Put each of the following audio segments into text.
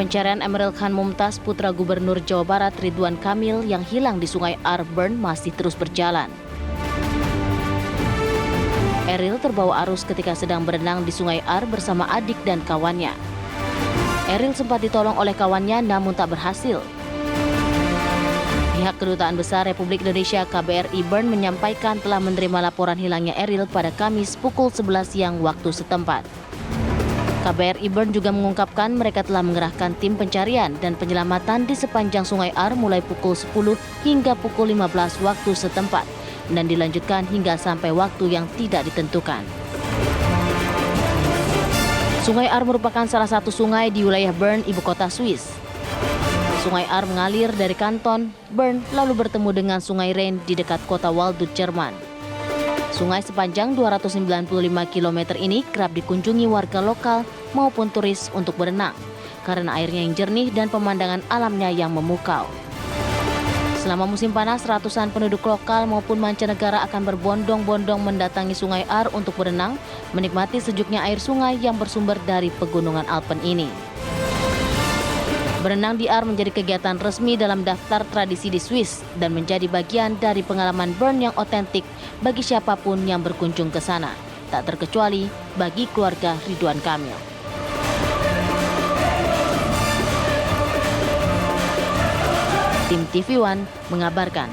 Pencarian Emeril Khan Mumtaz, putra Gubernur Jawa Barat Ridwan Kamil yang hilang di Sungai Ar Bern masih terus berjalan. Eril terbawa arus ketika sedang berenang di Sungai Ar bersama adik dan kawannya. Eril sempat ditolong oleh kawannya namun tak berhasil. Pihak Kedutaan Besar Republik Indonesia KBRI Bern menyampaikan telah menerima laporan hilangnya Eril pada Kamis pukul 11 siang waktu setempat. KBRI Bern juga mengungkapkan mereka telah mengerahkan tim pencarian dan penyelamatan di sepanjang Sungai Ar mulai pukul 10 hingga pukul 15 waktu setempat dan dilanjutkan hingga sampai waktu yang tidak ditentukan. Sungai Ar merupakan salah satu sungai di wilayah Bern, ibu kota Swiss. Sungai Ar mengalir dari kanton Bern lalu bertemu dengan Sungai Rhein di dekat kota Waldut, Jerman. Sungai sepanjang 295 km ini kerap dikunjungi warga lokal maupun turis untuk berenang karena airnya yang jernih dan pemandangan alamnya yang memukau. Selama musim panas, ratusan penduduk lokal maupun mancanegara akan berbondong-bondong mendatangi Sungai Ar untuk berenang, menikmati sejuknya air sungai yang bersumber dari pegunungan Alpen ini. Berenang di Ar menjadi kegiatan resmi dalam daftar tradisi di Swiss dan menjadi bagian dari pengalaman Bern yang otentik bagi siapapun yang berkunjung ke sana, tak terkecuali bagi keluarga Ridwan Kamil. Tim TV One mengabarkan.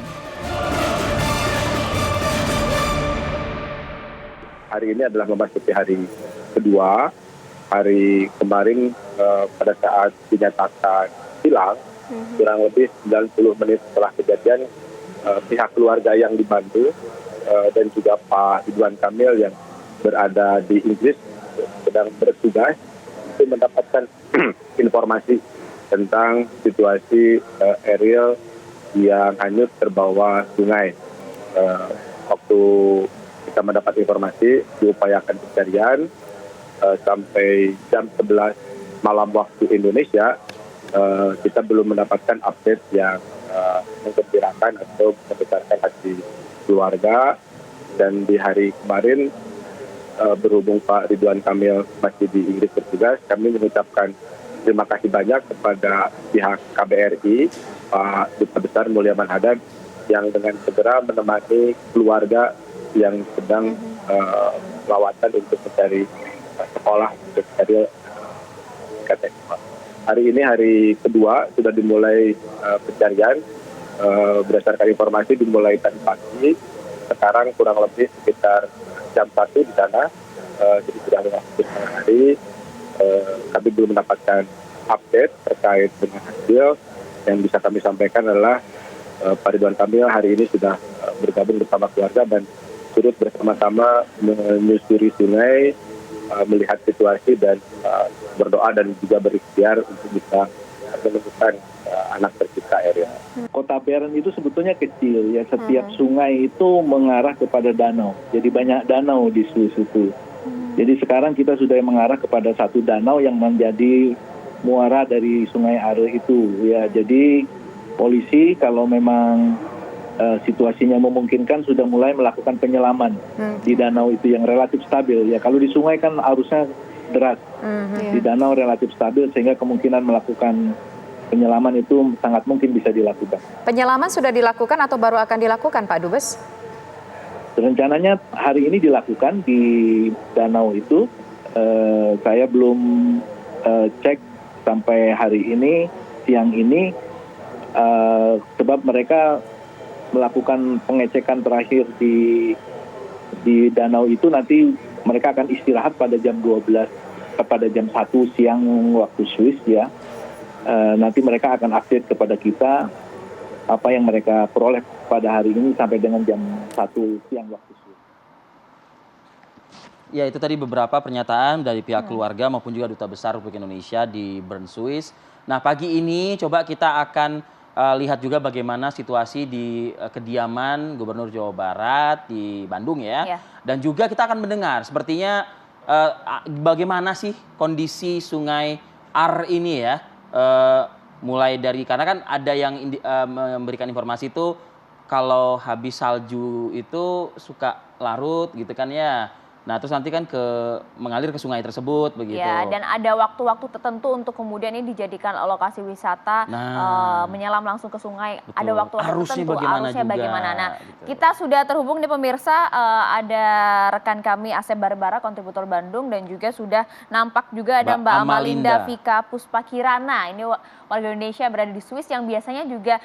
Hari ini adalah memasuki hari kedua. Hari kemarin pada saat dinyatakan hilang, kurang lebih 90 menit setelah kejadian, pihak keluarga yang dibantu dan juga Pak Ridwan Kamil yang berada di Inggris sedang bertugas itu mendapatkan informasi tentang situasi Eril yang hanyut terbawa sungai. Waktu kita mendapat informasi, diupayakan pencarian sampai jam 11 malam waktu Indonesia, kita belum mendapatkan update yang menggembirakan atau membesarkan hati keluarga. Dan di hari kemarin, berhubung Pak Ridwan Kamil masih di Inggris bertugas, kami mengucapkan terima kasih banyak kepada pihak KBRI, Pak Duta Besar Mulyaman Hadad, yang dengan segera menemani keluarga yang sedang lawatan untuk mencari sekolah untuk mencari KTP. Hari ini hari kedua sudah dimulai pencarian, berdasarkan informasi dimulai tadi pagi. Sekarang kurang lebih sekitar jam 1 di sana, jadi sudah memasuki setengah hari. Kami belum mendapatkan update terkait dengan hasil. Yang bisa kami sampaikan adalah Pak Ridwan Kamil hari ini sudah bergabung bersama keluarga dan turut bersama-sama menyusuri sungai, melihat situasi dan berdoa dan juga berikhtiar untuk bisa menemukan anak tercipta Eril. Kota Bern itu sebetulnya kecil ya, setiap sungai itu mengarah kepada danau. Jadi banyak danau di Swiss itu. Jadi sekarang kita sudah mengarah kepada satu danau yang menjadi muara dari Sungai Ar itu ya. Jadi polisi kalau memang situasinya memungkinkan sudah mulai melakukan penyelaman di danau itu yang relatif stabil ya. Kalau di sungai kan arusnya deras, di danau relatif stabil sehingga kemungkinan melakukan penyelaman itu sangat mungkin bisa dilakukan. Penyelaman sudah dilakukan atau baru akan dilakukan, Pak Dubes? Rencananya hari ini dilakukan di danau itu. Saya belum cek sampai hari ini, siang ini, sebab mereka melakukan pengecekan terakhir di danau itu. Nanti mereka akan istirahat pada jam 12, pada jam 1 siang waktu Swiss ya. Nanti mereka akan update kepada kita apa yang mereka peroleh pada hari ini sampai dengan jam 1 siang waktu Swiss. Ya, itu tadi beberapa pernyataan dari pihak keluarga maupun juga Duta Besar Republik Indonesia di Bern, Swiss. Nah, pagi ini coba kita akan lihat juga bagaimana situasi di kediaman Gubernur Jawa Barat di Bandung ya. Dan juga kita akan mendengar sepertinya bagaimana sih kondisi Sungai Ar ini ya. Mulai dari, karena kan ada yang memberikan informasi itu kalau habis salju itu suka larut gitu kan ya. Nah, terus nanti kan mengalir ke sungai tersebut begitu. Ya, dan ada waktu-waktu tertentu untuk kemudian ini dijadikan lokasi wisata, menyelam langsung ke sungai. Betul. Ada waktu-waktu Arusnya tertentu, bagaimana arusnya juga, bagaimana. Nah, gitu. kita sudah terhubung nih pemirsa, ada rekan kami Asep Barbara, kontributor Bandung, dan juga sudah nampak juga ada Mbak Amalinda Vika Puspakirana. Ini warga Indonesia berada di Swiss yang biasanya juga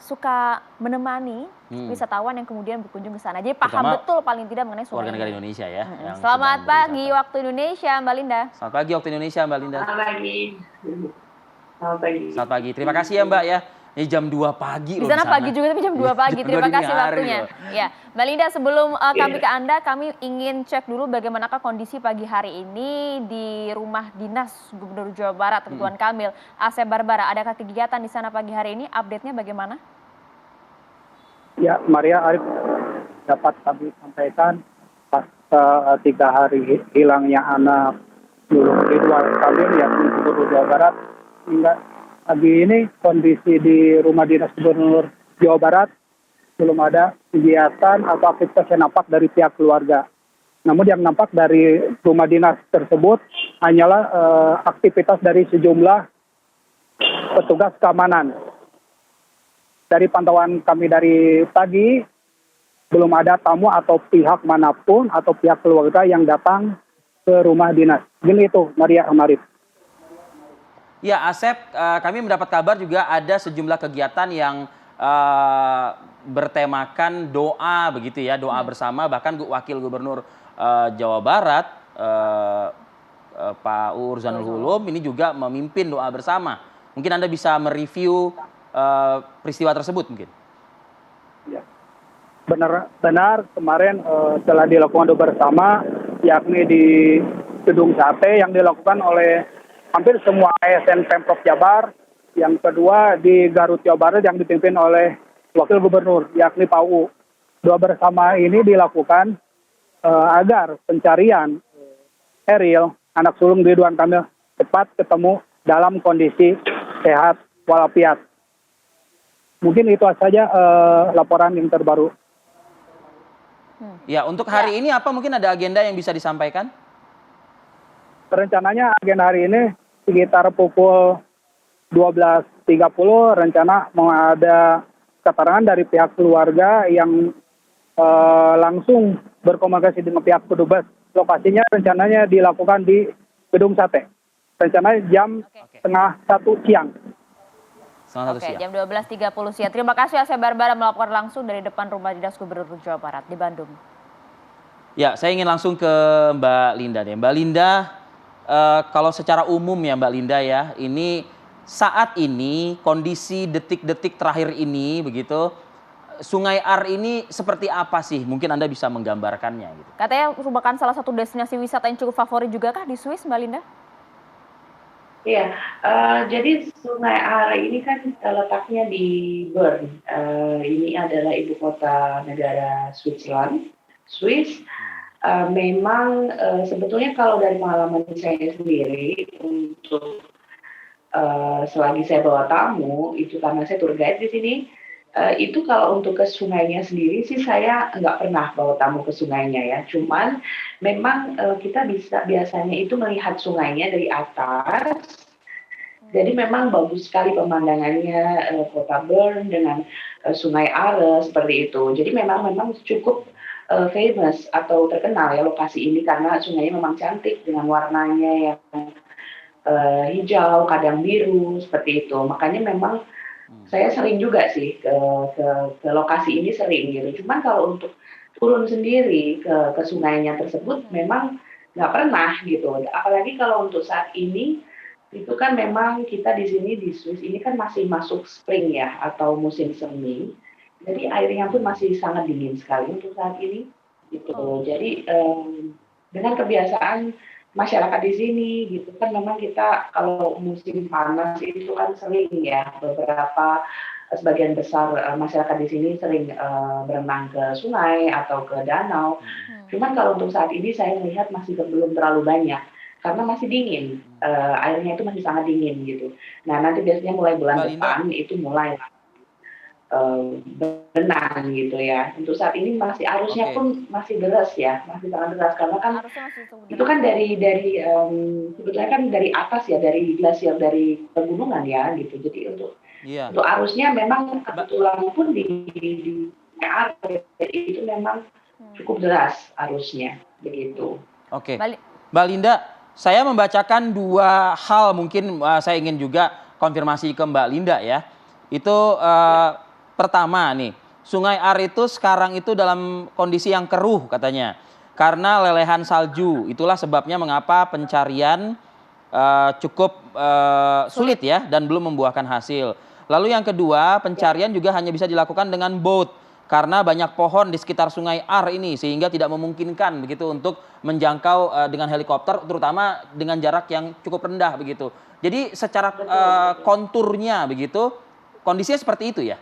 suka menemani wisatawan yang kemudian berkunjung ke sana. Jadi paham betul paling tidak mengenai sungai warga negara ini. Indonesia ya. Selamat pagi waktu Indonesia, Mbak Linda. Selamat pagi waktu Indonesia, Mbak Linda. Selamat pagi. Selamat pagi. Selamat pagi. Terima kasih ya, Mbak ya. Ini jam 2 pagi di sana pagi juga, tapi jam 2 pagi. Terima kasih waktunya. Ya, Mbak Linda, sebelum kami ke Anda, kami ingin cek dulu bagaimanakah kondisi pagi hari ini di rumah dinas Gubernur Jawa Barat, Ridwan Kamil. Asep Barbara, adakah kegiatan di sana pagi hari ini? Update-nya bagaimana? Ya, Maria, Arif, dapat kami sampaikan pasca 3 hari hilangnya anak Ridwan Kamil yang Gubernur Jawa Barat, hingga pagi ini kondisi di rumah dinas Gubernur Jawa Barat belum ada kegiatan atau aktivitas yang nampak dari pihak keluarga. Namun yang nampak dari rumah dinas tersebut hanyalah aktivitas dari sejumlah petugas keamanan. Dari pantauan kami dari pagi, belum ada tamu atau pihak manapun atau pihak keluarga yang datang ke rumah dinas. Gini itu, Maria Amarif. Ya, Asep, kami mendapat kabar juga ada sejumlah kegiatan yang bertemakan doa begitu ya, doa bersama. Bahkan Wakil Gubernur Jawa Barat, Pak Urzanul Hulum, ini juga memimpin doa bersama. Mungkin Anda bisa mereview peristiwa tersebut mungkin. Ya. Benar kemarin telah dilakukan doa bersama, yakni di Gedung Sate yang dilakukan oleh hampir semua ASN Pemprov Jabar. Yang kedua di Garut Jawa Barat yang dipimpin oleh Wakil Gubernur, yakni Pak U. Doa bersama ini dilakukan agar pencarian Eril, anak sulung Ridwan Kamil, cepat ketemu dalam kondisi sehat walafiat. Mungkin itu saja laporan yang terbaru. Ya, untuk hari ini apa mungkin ada agenda yang bisa disampaikan? Rencananya agenda hari ini sekitar pukul 12.30 rencana mau ada keterangan dari pihak keluarga yang langsung berkomunikasi dengan pihak pedubes. Lokasinya rencananya dilakukan di Gedung Sate. Rencananya jam setengah 1 siang. Jam 12.30 siang. Terima kasih Asep Barbara melaporkan langsung dari depan rumah dinas Gubernur Jawa Barat di Bandung. Ya, saya ingin langsung ke Mbak Linda deh. Mbak Linda, kalau secara umum ya Mbak Linda ya, ini saat ini kondisi detik-detik terakhir ini begitu, Sungai Ar ini seperti apa sih? Mungkin Anda bisa menggambarkannya gitu. Katanya merupakan salah satu destinasi wisata yang cukup favorit juga kah di Swiss, Mbak Linda? Iya, jadi Sungai Ar ini kan letaknya di Bern. Ini adalah ibu kota negara Switzerland. Swiss memang sebetulnya kalau dari pengalaman saya sendiri untuk selagi saya bawa tamu itu karena saya tour guide di sini, itu kalau untuk ke sungainya sendiri sih saya nggak pernah bawa tamu ke sungainya ya. Cuman memang kita bisa biasanya itu melihat sungainya dari atas. Jadi memang bagus sekali pemandangannya kota Bern dengan Sungai Are seperti itu. Jadi memang cukup famous atau terkenal ya lokasi ini karena sungainya memang cantik dengan warnanya yang hijau, kadang biru seperti itu. Makanya memang saya sering juga sih ke lokasi ini sering gitu. Cuman kalau untuk turun sendiri ke sungainya tersebut memang nggak pernah gitu. Apalagi kalau untuk saat ini itu kan memang kita di sini di Swiss ini kan masih masuk spring ya atau musim semi. Jadi airnya pun masih sangat dingin sekali untuk saat ini gitu. Jadi dengan kebiasaan masyarakat di sini gitu kan memang kita kalau musim panas itu kan sering ya sebagian besar masyarakat di sini sering berenang ke sungai atau ke danau. Cuman kalau untuk saat ini saya melihat masih belum terlalu banyak karena masih dingin, airnya itu masih sangat dingin gitu. Nah nanti biasanya mulai bulan depan itu mulai berenang gitu ya. Untuk saat ini masih arusnya Oke. pun masih deras ya, masih sangat deras karena kan Harusnya masih cukup itu kan deras. sebetulnya kan dari atas ya, dari glasier, dari pegunungan ya gitu. Jadi Iya. untuk arusnya memang Mbak, kebetulan pun di area itu memang cukup deras arusnya begitu. oke. Balik. Mbak Linda, saya membacakan dua hal mungkin saya ingin juga konfirmasi ke Mbak Linda ya. Itu pertama nih, Sungai Ar itu sekarang itu dalam kondisi yang keruh katanya. Karena lelehan salju, itulah sebabnya mengapa pencarian cukup sulit ya dan belum membuahkan hasil. Lalu yang kedua, pencarian juga hanya bisa dilakukan dengan boat karena banyak pohon di sekitar Sungai Ar ini sehingga tidak memungkinkan begitu untuk menjangkau dengan helikopter, terutama dengan jarak yang cukup rendah begitu. Jadi secara konturnya begitu kondisinya seperti itu ya.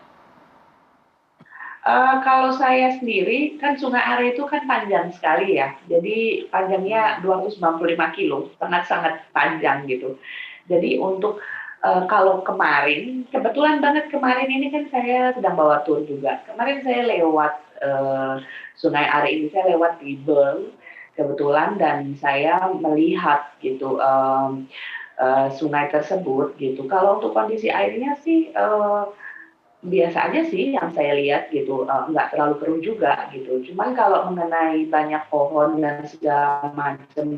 Kalau saya sendiri kan Sungai Are itu kan panjang sekali ya, jadi panjangnya 295 kilo, sangat-sangat panjang gitu. Jadi untuk kalau kemarin, kebetulan banget kemarin ini kan saya sedang bawa tur juga. Kemarin saya lewat Sungai Are ini, saya lewat di Bern kebetulan dan saya melihat gitu sungai tersebut gitu. Kalau untuk kondisi airnya sih biasa aja sih yang saya lihat gitu, nggak terlalu keruh juga gitu. Cuman kalau mengenai banyak pohon dan segala macam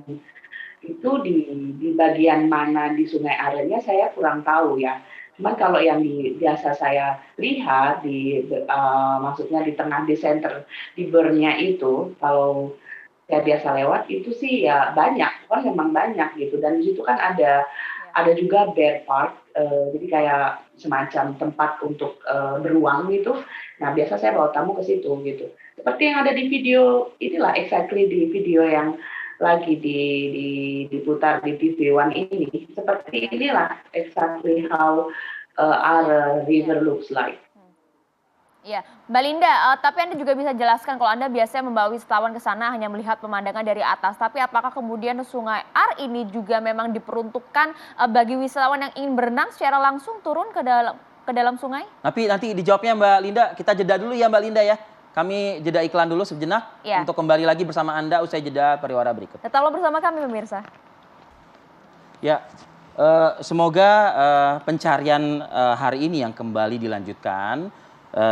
itu di bagian mana di Sungai Arenya saya kurang tahu ya. Cuman kalau yang biasa saya lihat maksudnya di tengah di center di Bern-nya itu, kalau saya biasa lewat itu sih ya banyak, kan memang banyak gitu. Dan di situ kan ada juga bear park, jadi kayak semacam tempat untuk beruang gitu. Nah biasa saya bawa tamu ke situ gitu. Seperti yang ada di video inilah, exactly di video yang lagi diputar di TV One ini. Seperti inilah exactly how our river looks like. Iya, Mbak Linda, tapi Anda juga bisa jelaskan kalau Anda biasanya membawa wisatawan ke sana hanya melihat pemandangan dari atas. Tapi apakah kemudian Sungai Ar ini juga memang diperuntukkan bagi wisatawan yang ingin berenang secara langsung turun ke dalam sungai? Tapi nanti dijawabnya Mbak Linda, kita jeda dulu ya Mbak Linda ya. Kami jeda iklan dulu sejenak untuk kembali lagi bersama Anda usai jeda pariwara berikut. Tetaplah bersama kami pemirsa. Ya, semoga pencarian hari ini yang kembali dilanjutkan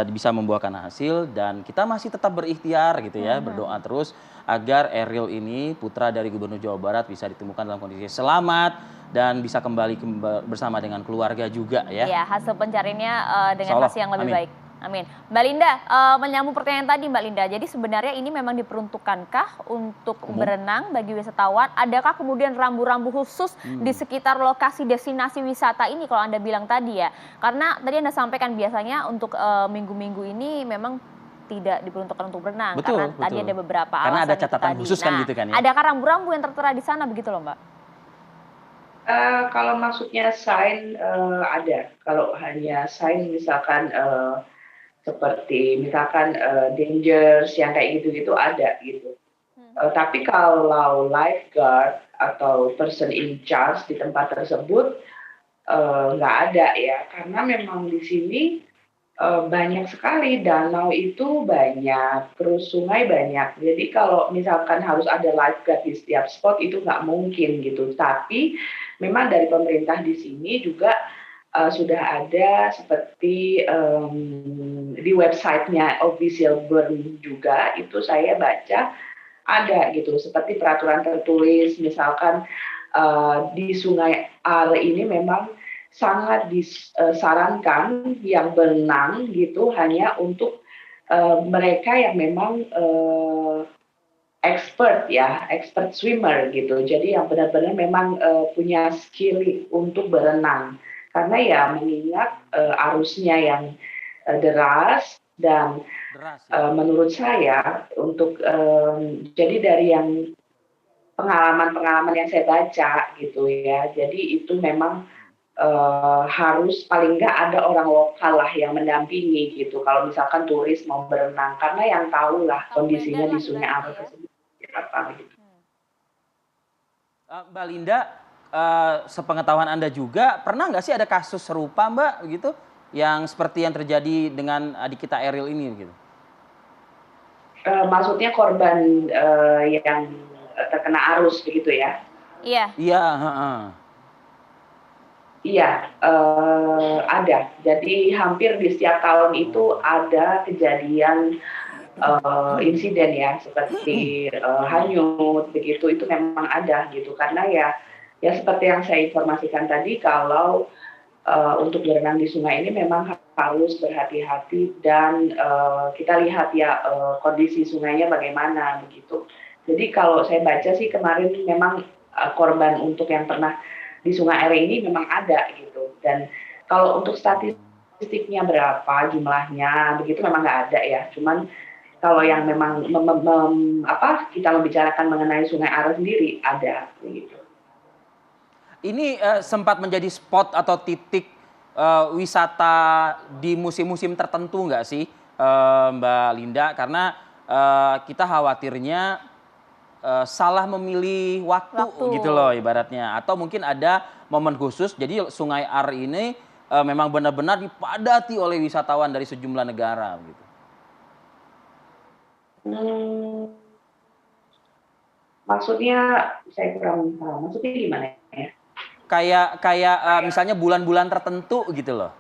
bisa membuahkan hasil dan kita masih tetap berikhtiar gitu ya, berdoa terus agar Eril ini putra dari Gubernur Jawa Barat bisa ditemukan dalam kondisi selamat dan bisa kembali bersama dengan keluarga juga ya. Iya, hasil pencariannya dengan hasil yang lebih baik. Amin. Mbak Linda, menyambung pertanyaan tadi Mbak Linda, jadi sebenarnya ini memang diperuntukkankah untuk berenang bagi wisatawan? Adakah kemudian rambu-rambu khusus di sekitar lokasi destinasi wisata ini kalau Anda bilang tadi ya? Karena tadi Anda sampaikan biasanya untuk minggu-minggu ini memang tidak diperuntukkan untuk berenang. Betul, karena tadi ada beberapa alasan. Karena ada catatan khusus kan gitu kan ya? Adakah rambu-rambu yang tertera di sana begitu loh Mbak? Kalau maksudnya sign ada. Kalau hanya sign misalkan seperti misalkan dangers yang kayak gitu-gitu ada gitu. Tapi kalau lifeguard atau person in charge di tempat tersebut nggak ada ya, karena memang di sini banyak sekali, danau itu banyak, terus sungai banyak. Jadi kalau misalkan harus ada lifeguard di setiap spot itu nggak mungkin gitu. Tapi memang dari pemerintah di sini juga sudah ada seperti di websitenya official Bern juga itu saya baca ada gitu seperti peraturan tertulis misalkan di Sungai Are ini memang sangat disarankan yang berenang gitu hanya untuk mereka yang memang expert swimmer gitu. Jadi yang benar-benar memang punya skill untuk berenang. Karena ya mengingat arusnya yang deras dan menurut saya untuk jadi dari yang pengalaman-pengalaman yang saya baca gitu ya, jadi itu memang harus paling nggak ada orang lokal lah yang mendampingi gitu. Kalau misalkan turis mau berenang, karena yang tahu lah kondisinya di Sungai Are tersebut apa gitu. Mbak Linda, sepengetahuan Anda juga pernah nggak sih ada kasus serupa Mbak begitu yang seperti yang terjadi dengan adik kita Eril ini gitu? Maksudnya korban yang terkena arus begitu ya? Iya. Iya, heeh. Iya, ada. Jadi hampir di setiap tahun itu ada kejadian insiden ya, seperti hanyut begitu, itu memang ada gitu. Karena ya seperti yang saya informasikan tadi, kalau untuk berenang di sungai ini memang harus berhati-hati dan kita lihat ya kondisi sungainya bagaimana begitu. Jadi kalau saya baca sih kemarin memang korban untuk yang pernah di Sungai Are ini memang ada gitu. Dan kalau untuk statistiknya berapa jumlahnya begitu memang nggak ada ya. Cuman kalau yang memang kita membicarakan mengenai Sungai Are sendiri ada begitu. Ini sempat menjadi spot atau titik wisata di musim-musim tertentu nggak sih, Mbak Linda? Karena kita khawatirnya salah memilih waktu gitu loh ibaratnya. Atau mungkin ada momen khusus, jadi Sungai Are ini memang benar-benar dipadati oleh wisatawan dari sejumlah negara gitu. Maksudnya saya kurang paham. Maksudnya gimana ya? Kayak misalnya bulan-bulan tertentu gitu loh.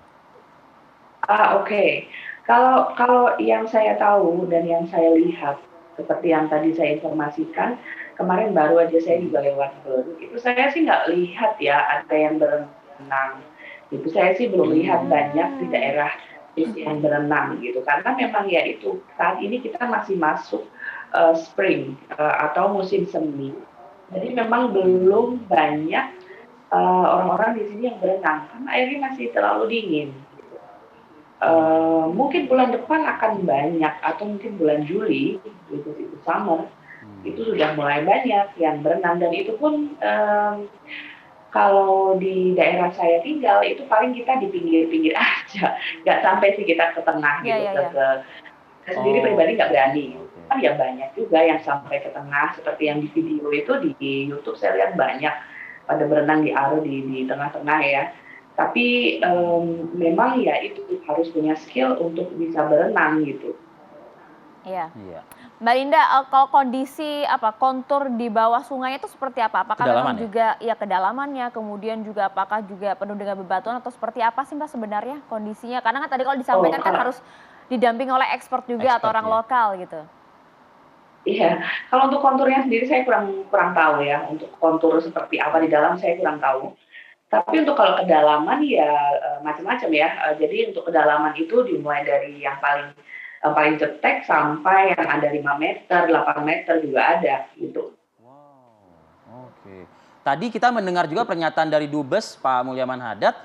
Oke. Kalau yang saya tahu dan yang saya lihat seperti yang tadi saya informasikan, kemarin baru aja saya juga lewat Bern, itu saya sih nggak lihat ya ada yang berenang. Itu saya sih belum lihat banyak di daerah yang berenang gitu. Karena memang ya itu saat ini kita masih masuk spring atau musim semi. Jadi memang belum banyak orang-orang di sini yang berenang karena airnya masih terlalu dingin. Mungkin bulan depan akan banyak atau mungkin bulan Juli itu summer itu sudah mulai banyak yang berenang dan itu pun kalau di daerah saya tinggal itu paling kita di pinggir-pinggir aja, nggak sampai sih kita ke tengah gitu. Saya sendiri pribadi nggak berani. Kan ya banyak juga yang sampai ke tengah seperti yang di video itu di YouTube saya lihat banyak pada berenang di Are di tengah-tengah ya. Tapi memang ya itu harus punya skill untuk bisa berenang gitu. Iya. Mbak Linda, kalau kondisi kontur di bawah sungai itu seperti apa? Apakah memang juga ya kedalamannya, kemudian juga apakah juga penuh dengan bebatuan atau seperti apa sih Mbak sebenarnya kondisinya? Karena kan tadi kalau disampaikan kan harus didamping oleh expert juga atau orang lokal gitu. Iya, kalau untuk konturnya sendiri saya kurang tahu ya. Untuk kontur seperti apa di dalam saya kurang tahu. Tapi untuk kalau kedalaman ya macam-macam ya. Jadi untuk kedalaman itu dimulai dari yang paling cetek sampai yang ada 5 meter, 8 meter juga ada gitu. Wow, oke. Tadi kita mendengar juga pernyataan dari Dubes Pak Mulyaman Hadad,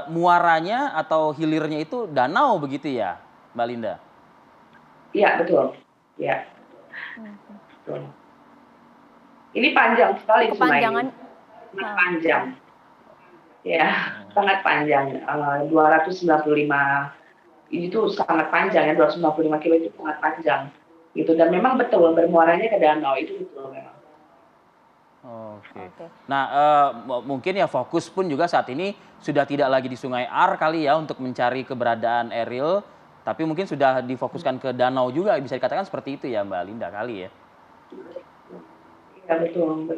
muaranya atau hilirnya itu danau begitu ya, Mbak Linda? Iya betul, ya. Betul. Ini panjang sekali sungai ini. Sangat panjang. Ya, sangat panjang. 295 itu sangat panjang ya, 295 kilo itu sangat panjang. Gitu dan memang betul bermuaranya ke danau itu betul memang. Oke. Nah, mungkin ya fokus pun juga saat ini sudah tidak lagi di Sungai Are kali ya untuk mencari keberadaan Eril, tapi mungkin sudah difokuskan ke danau juga, bisa dikatakan seperti itu ya Mbak Linda kali ya. Ya betul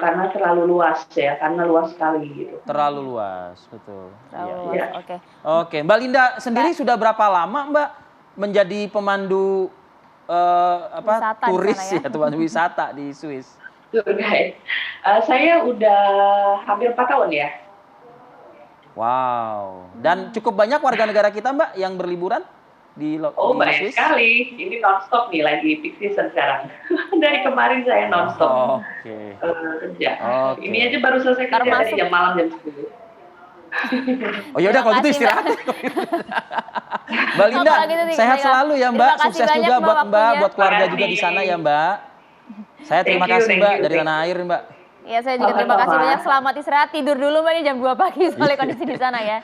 karena terlalu luas ya, karena luas sekali gitu. Terlalu luas, betul. Terlalu luas, oke. Oke, Mbak Linda sendiri sudah berapa lama Mbak menjadi pemandu turis ya, pemandu wisata di Swiss? Tour guide. Saya udah hampir 4 tahun ya. Wow. Dan cukup banyak warga negara kita Mbak yang berliburan di banyak Swiss? sekali. Ini nonstop nih lagi peak season sekarang. Dari kemarin saya nonstop kerja. Ini aja baru selesai kerja dari jam malam jam 10. Oh yaudah kalau gitu istirahat. Mbak Linda, sehat selalu ya Mbak. Sukses juga buat Mbak, buat keluarga juga di sana ya Mbak. Saya terima kasih Mbak dari tanah air Mbak. Ya saya juga terima kasih banyak. Selamat istirahat, tidur dulu Mbak, ini jam 2 pagi soalnya kondisi di sana ya.